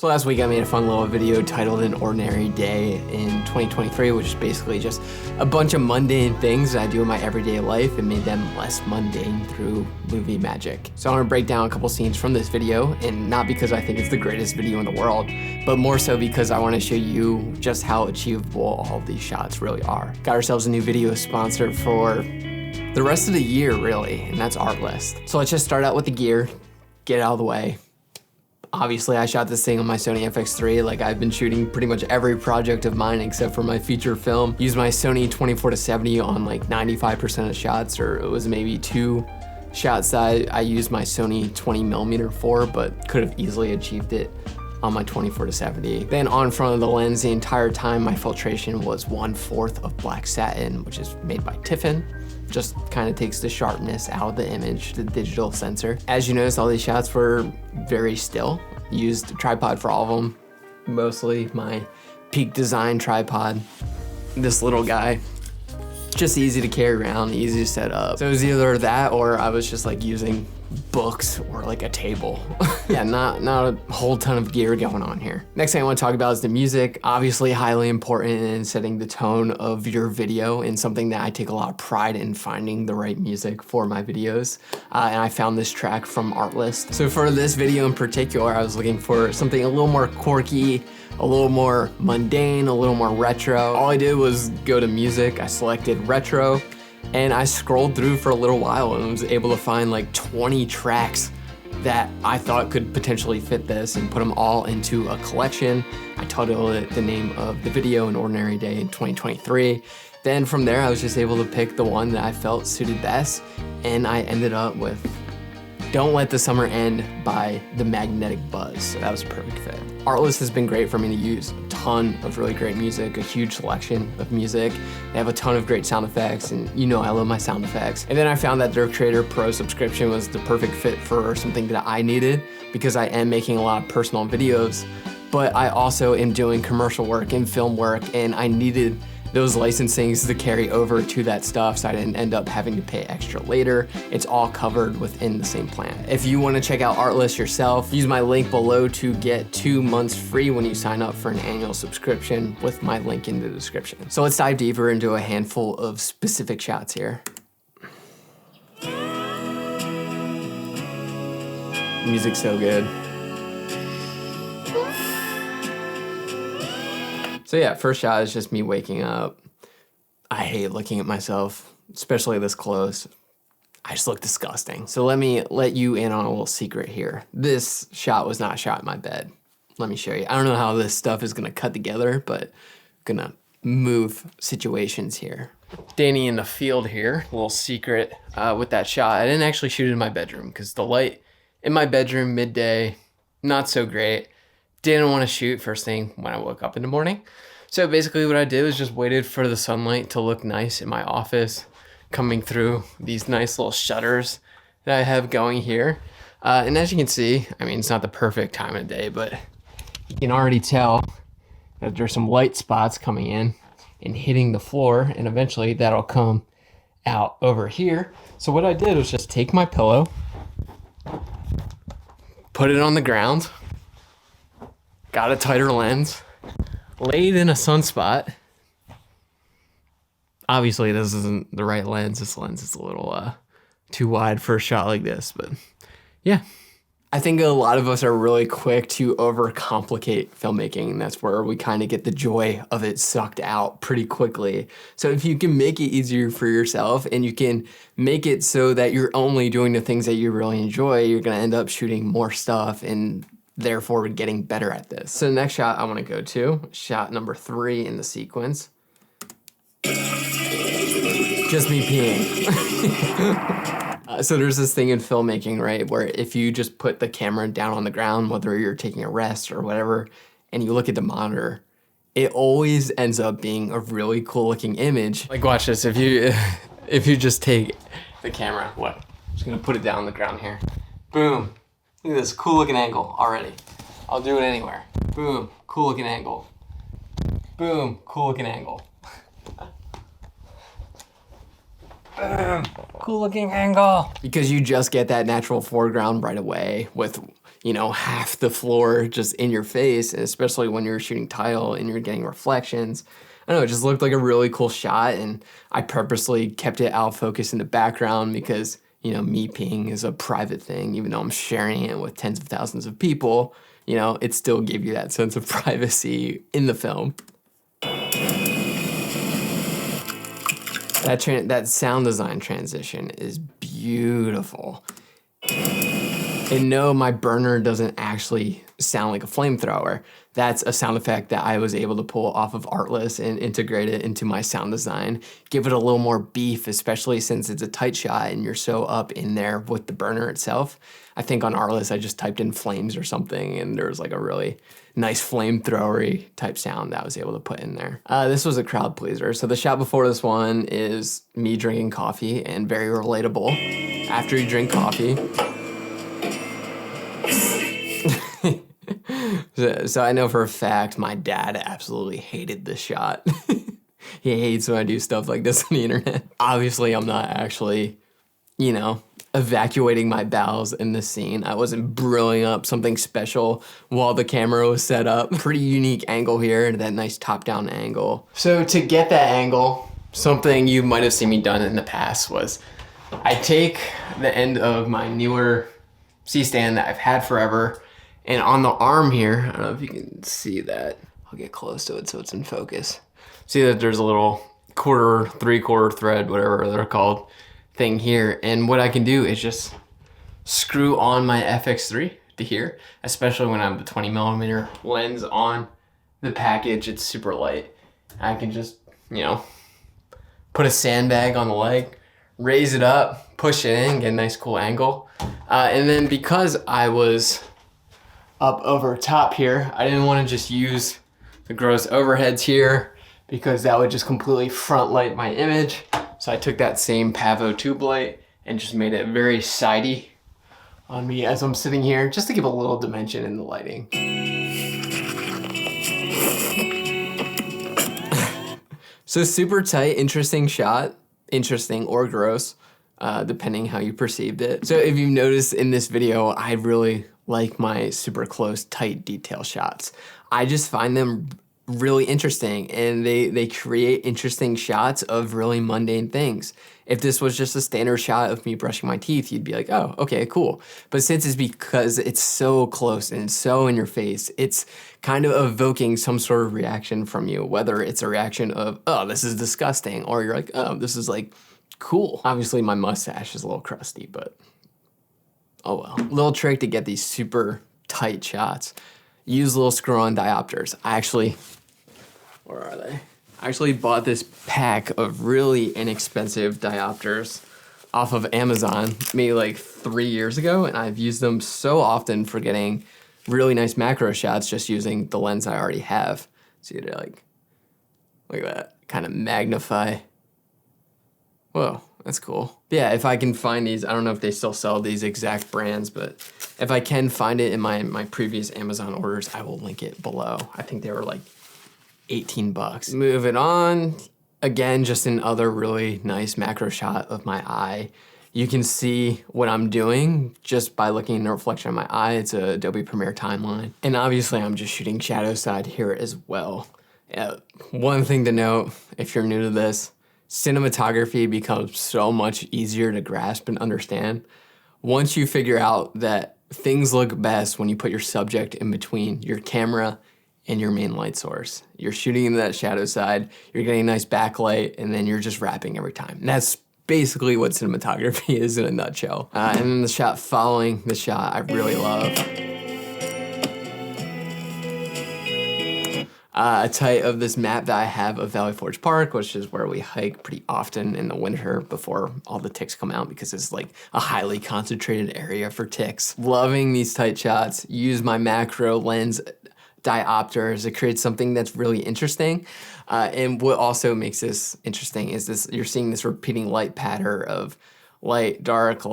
So last week I made a fun little video titled An Ordinary Day in 2023, which is basically just a bunch of mundane things that I do in my everyday life and made them less mundane through movie magic. So I'm gonna break down a couple scenes from this video, and not because I think it's the greatest video in the world, but more so because I wanna show you just how achievable all of these shots really are. Got ourselves a new video sponsor for the rest of the year, really, and that's Artlist. So let's just start out with the gear, get it out of the way. Obviously, I shot this thing on my Sony FX3. Like, I've been shooting pretty much every project of mine except for my feature film. Used my Sony 24-70 on like 95% of shots, or it was maybe 2 shots that I used my Sony 20mm for, but could have easily achieved it on my 24-70. Then on front of the lens, the entire time my filtration was 1/4 of black satin, which is made by Tiffin. Just kind of takes the sharpness out of the image, the digital sensor. As you notice, all these shots were very still. Used a tripod for all of them, mostly my Peak Design tripod. This little guy, just easy to carry around, easy to set up. So it was either that or I was just like using books or like a table. Yeah, not a whole ton of gear going on here. Next thing I want to talk about is the music. Obviously highly important in setting the tone of your video, and something that I take a lot of pride in finding the right music for my videos. And I found this track from Artlist. So for this video in particular, I was looking for something a little more quirky, a little more mundane, a little more retro. All I did was go to music, I selected retro, and I scrolled through for a little while and was able to find like 20 tracks that I thought could potentially fit this and put them all into a collection. I titled it the name of the video, An Ordinary Day in 2023. Then from there, I was just able to pick the one that I felt suited best, and I ended up with Don't Let the Summer End by The Magnetic Buzz. So that was a perfect fit. Artlist has been great for me to use. A ton of really great music, a huge selection of music. They have a ton of great sound effects, and you know I love my sound effects. And then I found that their Creator Pro subscription was the perfect fit for something that I needed, because I am making a lot of personal videos, but I also am doing commercial work and film work, and I needed those licensings to carry over to that stuff, so I didn't end up having to pay extra later. It's all covered within the same plan. If you wanna check out Artlist yourself, use my link below to get 2 months free when you sign up for an annual subscription with my link in the description. So let's dive deeper into a handful of specific shots here. Music's so good. So yeah, first shot is just me waking up. I hate looking at myself, especially this close. I just look disgusting. So let me let you in on a little secret here. This shot was not shot in my bed. Let me show you. I don't know how this stuff is gonna cut together, but I'm gonna move situations here. Danny in the field here, a little secret with that shot. I didn't actually shoot it in my bedroom because the light in my bedroom midday, not so great. Didn't want to shoot first thing when I woke up in the morning. So basically what I did was just waited for the sunlight to look nice in my office, coming through these nice little shutters that I have going here. And as you can see, I mean, it's not the perfect time of day, but you can already tell that there's some light spots coming in and hitting the floor, and eventually that'll come out over here. So what I did was just take my pillow, put it on the ground, got a tighter lens, laid in a sunspot. Obviously this isn't the right lens. This lens is a little too wide for a shot like this, but yeah. I think a lot of us are really quick to overcomplicate filmmaking, and that's where we kind of get the joy of it sucked out pretty quickly. So if you can make it easier for yourself and you can make it so that you're only doing the things that you really enjoy, you're gonna end up shooting more stuff and therefore getting better at this. So the next shot I want to go to, shot number 3 in the sequence. Just me peeing. So there's this thing in filmmaking, right, where if you just put the camera down on the ground, whether you're taking a rest or whatever, and you look at the monitor, it always ends up being a really cool looking image. Like watch this, if you just take the camera, what? I'm just gonna put it down on the ground here. Boom. Look at this cool looking angle already. I'll do it anywhere. Boom, cool looking angle. Boom, cool looking angle. Boom, cool looking angle. Because you just get that natural foreground right away with you know, half the floor just in your face, and especially when you're shooting tile and you're getting reflections. I don't know, it just looked like a really cool shot, and I purposely kept it out of focus in the background because, you know, me peeing is a private thing. Even though I'm sharing it with tens of thousands of people, you know, it still gave you that sense of privacy in the film. That sound design transition is beautiful. And no, my burner doesn't actually sound like a flamethrower. That's a sound effect that I was able to pull off of Artlist and integrate it into my sound design. Give it a little more beef, especially since it's a tight shot and you're so up in there with the burner itself. I think on Artlist I just typed in flames or something, and there was like a really nice flamethrowery type sound that I was able to put in there. This was a crowd pleaser. So the shot before this one is me drinking coffee, and very relatable. After you drink coffee, so I know for a fact my dad absolutely hated this shot. He hates when I do stuff like this on the internet. Obviously, I'm not actually, you know, evacuating my bowels in this scene. I wasn't brewing up something special while the camera was set up. Pretty unique angle here, that nice top-down angle. So to get that angle, something you might have seen me done in the past was I take the end of my newer C-stand that I've had forever, and on the arm here, I don't know if you can see that. I'll get close to it so it's in focus. See that there's a little quarter, three-quarter thread, whatever they're called, thing here. And what I can do is just screw on my FX3 to here, especially when I have the 20mm lens on the package. It's super light. I can just, you know, put a sandbag on the leg, raise it up, push it in, get a nice cool angle. And then because I was up over top here, I didn't want to just use the gross overheads here because that would just completely front light my image. So I took that same Pavo tube light and just made it very sidey on me as I'm sitting here, just to give a little dimension in the lighting. So super tight, interesting shot, interesting or gross, depending how you perceived it. So if you've noticed in this video, I really like my super close, tight detail shots. I just find them really interesting, and they create interesting shots of really mundane things. If this was just a standard shot of me brushing my teeth, you'd be like, oh, okay, cool. But since it's because it's so close and so in your face, it's kind of evoking some sort of reaction from you, whether it's a reaction of, oh, this is disgusting, or you're like, oh, this is like cool. Obviously my mustache is a little crusty, but oh well. Little trick to get these super tight shots. Use little screw-on diopters. Where are they? I actually bought this pack of really inexpensive diopters off of Amazon maybe like 3 years ago, and I've used them so often for getting really nice macro shots just using the lens I already have. See, they're like, look at that, kind of magnify. Whoa, that's cool. Yeah, if I can find these, I don't know if they still sell these exact brands, but if I can find it in my previous Amazon orders, I will link it below. I think they were like 18 bucks. Moving on, again, just another really nice macro shot of my eye. You can see what I'm doing just by looking in the reflection of my eye. It's a Adobe Premiere timeline. And obviously I'm just shooting shadow side here as well. One thing to note, if you're new to this, cinematography becomes so much easier to grasp and understand once you figure out that things look best when you put your subject in between your camera and your main light source. You're shooting into that shadow side, you're getting a nice backlight, and then you're just wrapping every time. And that's basically what cinematography is in a nutshell. And then the shot following the shot I really love. A tight of this map that I have of Valley Forge Park, which is where we hike pretty often in the winter before all the ticks come out, because it's like a highly concentrated area for ticks. Loving these tight shots. Use my macro lens diopters to create something that's really interesting. And what also makes this interesting is this, you're seeing this repeating light pattern of light, dark,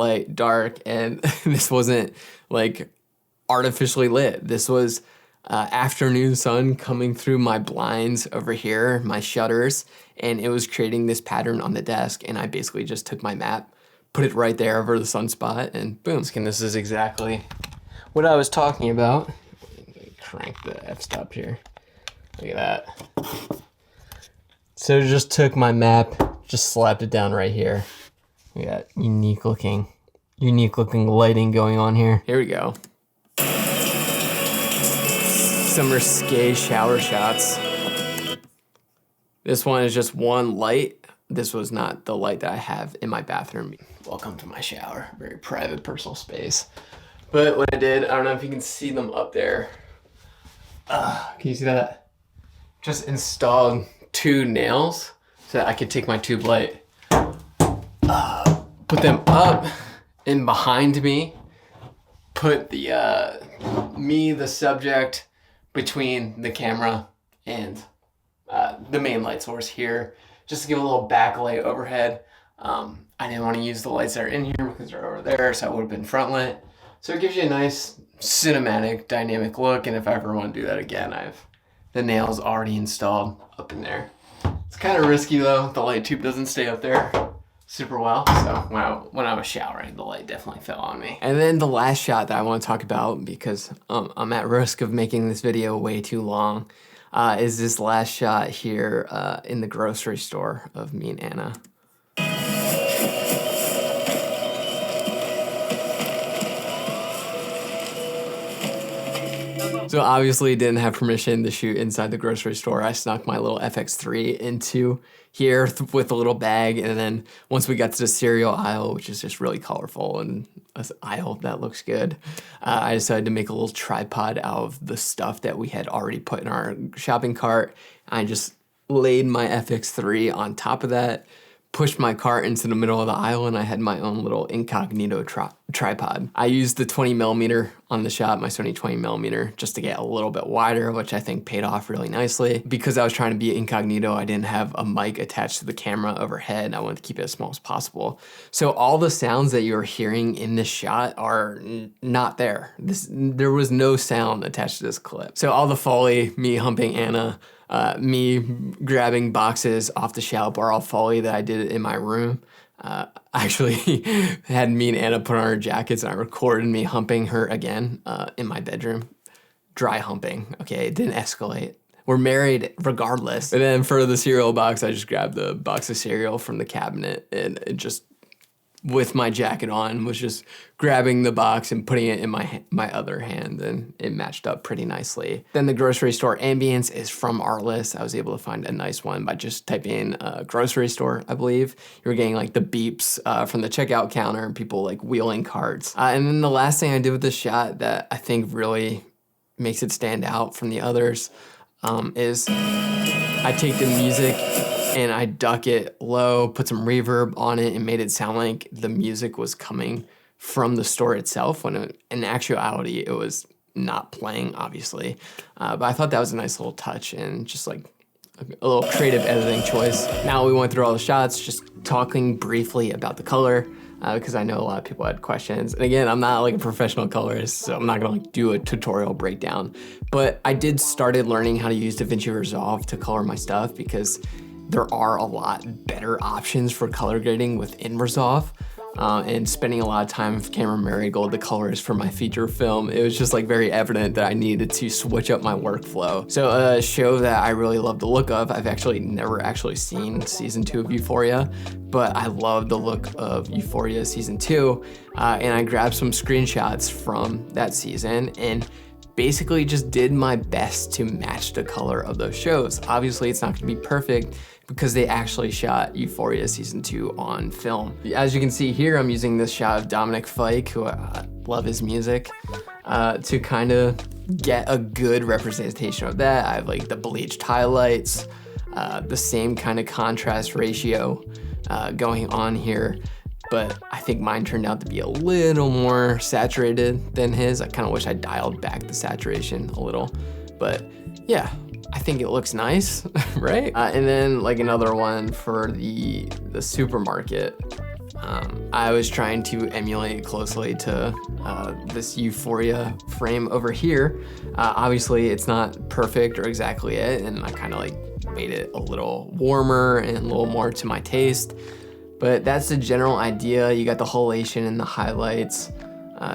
and this wasn't like artificially lit. This was afternoon sun coming through my blinds over here, my shutters, and it was creating this pattern on the desk, and I basically just took my map, put it right there over the sunspot, and boom. And this is exactly what I was talking about, crank the f-stop here. Look at that. So just took my map, just slapped it down right here. We got unique looking lighting going on here. Here we go. Some risque shower shots. This one is just one light. This was not the light that I have in my bathroom. Welcome to my shower. Very private, personal space. But what I did, I don't know if you can see them up there. Can you see that? Just installed 2 nails so that I could take my tube light, put them up and behind me, put the the subject, between the camera and the main light source here, just to give a little backlight overhead. I didn't want to use the lights that are in here because they're over there, so it would have been front lit. So it gives you a nice cinematic, dynamic look, and if I ever want to do that again, I have the nails already installed up in there. It's kind of risky though. The light tube doesn't stay up there super well, so when I was showering, the light definitely fell on me. And then the last shot that I want to talk about, because I'm at risk of making this video way too long, is this last shot here in the grocery store of me and Anna. So obviously didn't have permission to shoot inside the grocery store. I snuck my little FX3 into here with a little bag, and then once we got to the cereal aisle, which is just really colorful and an aisle that looks good, I decided to make a little tripod out of the stuff that we had already put in our shopping cart. I just laid my FX3 on top of that, pushed my cart into the middle of the aisle, and I had my own little incognito tripod. I used the 20mm on the shot, my Sony 20mm, just to get a little bit wider, which I think paid off really nicely. Because I was trying to be incognito, I didn't have a mic attached to the camera overhead. I wanted to keep it as small as possible. So all the sounds that you're hearing in this shot are not there. There was no sound attached to this clip. So all the Foley, me humping Anna, me grabbing boxes off the shelf are all Foley that I did in my room. I actually had me and Anna put on our jackets, and I recorded me humping her again in my bedroom. Dry humping, okay? It didn't escalate. We're married regardless. And then for the cereal box, I just grabbed the box of cereal from the cabinet, and it just, with my jacket on, was just grabbing the box and putting it in my other hand, and it matched up pretty nicely. Then the grocery store ambience is from Artlist. I was able to find a nice one by just typing in grocery store, I believe. You were getting like the beeps from the checkout counter and people like wheeling carts. And then the last thing I did with this shot that I think really makes it stand out from the others is I take the music and I duck it low, put some reverb on it, and made it sound like the music was coming from the store itself, when in actuality it was not playing, obviously. But I thought that was a nice little touch and just like a little creative editing choice. Now we went through all the shots, just talking briefly about the color, because I know a lot of people had questions. And again, I'm not like a professional colorist, so I'm not gonna like do a tutorial breakdown. But I did started learning how to use DaVinci Resolve to color my stuff, because there are a lot better options for color grading within Resolve. And spending a lot of time with Camera Marigold, the colors for my feature film, it was just like very evident that I needed to switch up my workflow. So a show that I really love the look of, I've actually never seen season 2 of Euphoria, but I love the look of Euphoria season 2. And I grabbed some screenshots from that season and basically just did my best to match the color of those shows. Obviously, it's not gonna be perfect because they actually shot Euphoria season 2 on film. As you can see here, I'm using this shot of Dominic Fike, who I love his music, to kind of get a good representation of that. I have like the bleached highlights, the same kind of contrast ratio going on here. But I think mine turned out to be a little more saturated than his. I kind of wish I dialed back the saturation a little, but yeah, I think it looks nice, right? And then like another one for the supermarket. I was trying to emulate closely to this Euphoria frame over here. Obviously it's not perfect or exactly it, and I kind of like made it a little warmer and a little more to my taste. But that's the general idea. You got the halation and the highlights.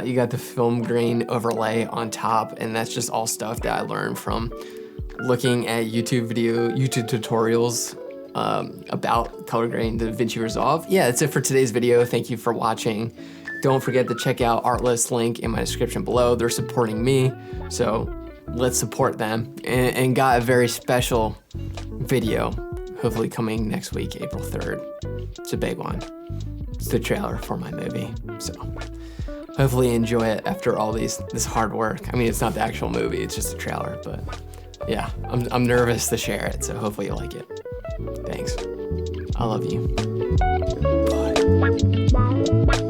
You got the film grain overlay on top, and that's just all stuff that I learned from looking at YouTube tutorials about color grading DaVinci Resolve. Yeah, that's it for today's video. Thank you for watching. Don't forget to check out Artlist, link in my description below. They're supporting me, so let's support them. And got a very special video, hopefully coming next week, April 3rd. It's a big one. It's the trailer for my movie, so hopefully enjoy it after all this hard work. I mean, it's not the actual movie, it's just a trailer, but yeah, I'm nervous to share it, so hopefully you like it. Thanks. I love you. Bye.